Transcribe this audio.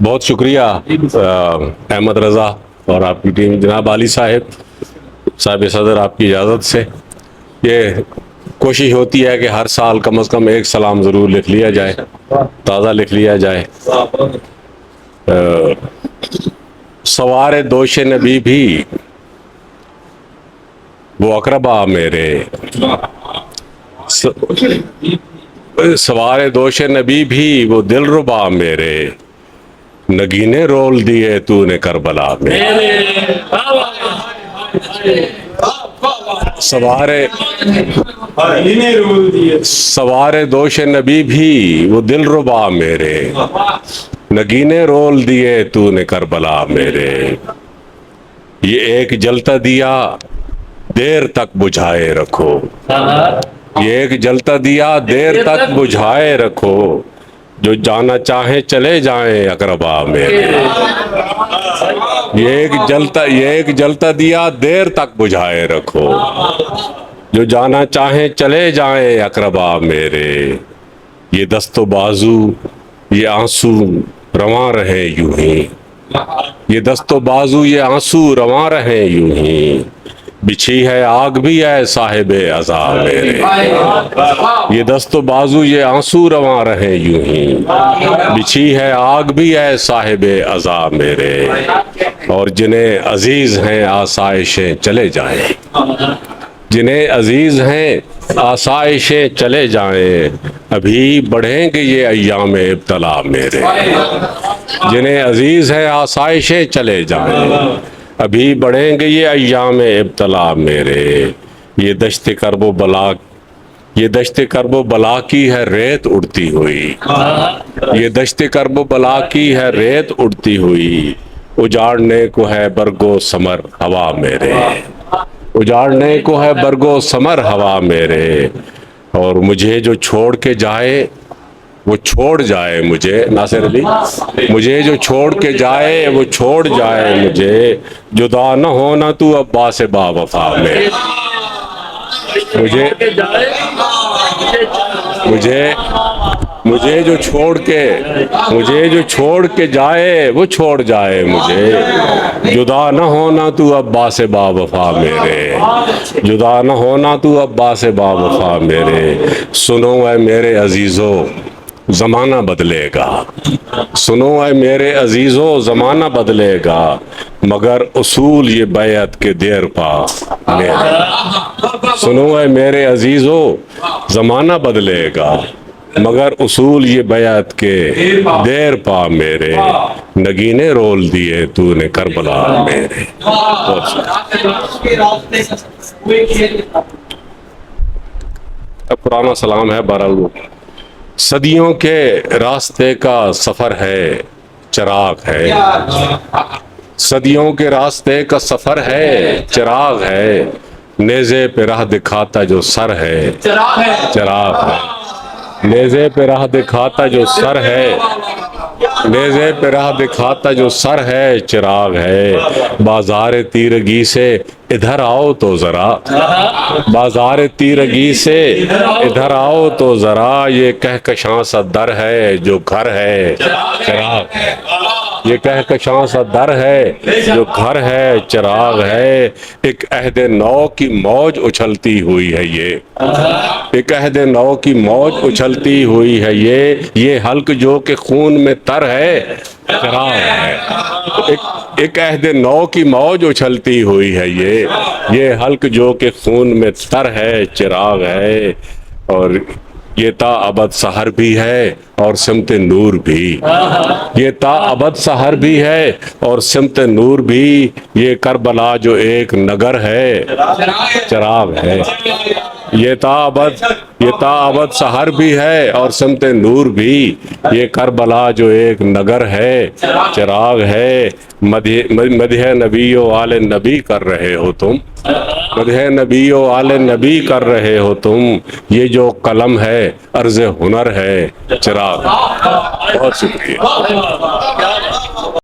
بہت شکریہ احمد رضا اور آپ کی ٹیم، جناب علی صاحب صدر، آپ کی اجازت سے یہ کوشش ہوتی ہے کہ ہر سال کم از کم ایک سلام ضرور لکھ لیا جائے، تازہ لکھ لیا جائے۔ سوار دوش نبی بھی وہ اقربا میرے، سوار دوش نبی بھی وہ دلربا میرے، نگینے رول دیے تو نے کربلا میں۔ سوار دوش نبی بھی وہ دلربا میرے، نگینے رول دیے تو نے کربلا میرے، یہ ایک جلتا دیا دیر تک بجھائے رکھو، یہ ایک جلتا دیا دیر تک بجھائے رکھو، جو جانا چاہیں چلے جائیں اقربا میرے، یہ ایک جلتا دیا دیر تک بجھائے رکھو، جو جانا چاہیں چلے جائیں اقربا میرے، یہ دست و بازو یہ آنسو رواں رہیں یوں ہی، یہ دست و بازو یہ آنسو رواں رہیں یوں ہی، بچھی ہے آگ بھی ہے صاحب عزا میرے، یہ دست و بازو یہ آنسو رواں رہیں یوں ہی، بچھی ہے آگ بھی ہے صاحب عزا میرے، اور جنہیں عزیز ہیں آسائشیں چلے جائیں، جنہیں عزیز ہیں آسائشیں چلے جائیں، ابھی بڑھیں گے یہ ایام ابتلا میرے، جنہیں عزیز ہیں آسائشیں چلے جائیں، ابھی بڑھیں گے یہ ایام ابتلا میرے، یہ دشت کرب و بلا، یہ دشت کرب و بلا کی ہے ریت اڑتی ہوئی، یہ دشت کرب و بلا کی ہے ریت اڑتی ہوئی، اجاڑنے کو ہے برگو ثمر ہوا میرے، اجاڑنے کو ہے برگو ثمر ہوا میرے، اور مجھے جو چھوڑ کے جائے وہ چھوڑ جائے مجھے، ناصر علی، مجھے جو چھوڑ کے جائے وہ چھوڑ جائے مجھے، جدا نہ ہونا تو عباس با وفا میں، مجھے جو چھوڑ کے جائے وہ چھوڑ جائے مجھے، جدا نہ ہونا تو عباس با وفا میرے، جدا نہ ہونا تو عباس با وفا میرے، سنو اے میرے عزیزو زمانہ بدلے گا، سنو اے میرے عزیزو زمانہ بدلے گا، مگر اصول یہ بیعت کے دیر پا میرے، سنو اے میرے عزیزو زمانہ بدلے گا، مگر اصول یہ بیعت کے دیر پا میرے، نگینے رول دیے تو نے کربلا میرے۔ اب پرانا سلام ہے، بہرحال صدیوں کے راستے کا سفر ہے، چراغ ہے، صدیوں کے راستے کا سفر ہے، چراغ ہے، نیزے پہ راہ دکھاتا جو سر ہے، چراغ ہے، نیزے پہ راہ دکھاتا جو سر ہے، نیزے پہ راہ دکھاتا جو سر ہے، چراغ ہے، بازار تیرگی سے ادھر آؤ تو ذرا، بازار تیرگی سے ادھر آؤ تو ذرا، یہ کہکشاں سا در ہے جو گھر ہے، چراغ ہے، یہ کہکشاں سا در ہے جو گھر ہے، چراغ ہے، ایک عہد نو کی موج اچھلتی ہوئی ہے یہ، ایک عہد نو کی موج اچھلتی ہوئی ہے یہ حلق جو کہ خون میں تر ہے، چراغ ہے، ایک عہد نو کی موج اچھلتی ہوئی ہے یہ حلق جو کہ خون میں تر ہے، چراغ ہے، اور یہ تا ابد سحر بھی ہے اور سمت نور بھی، یہ تا ابد سحر بھی ہے اور سمت نور بھی، یہ کربلا جو ایک نگر ہے، چراغ ہے، یہ تا ابد سحر بھی ہے اور سمت نور بھی، یہ کربلا جو ایک نگر ہے، چراغ ہے، مدح نبی و آل نبی کر رہے ہو تم، مدح نبی و آل نبی کر رہے ہو تم، یہ جو قلم ہے عرض ہنر ہے، چراغ۔ بہت شکریہ۔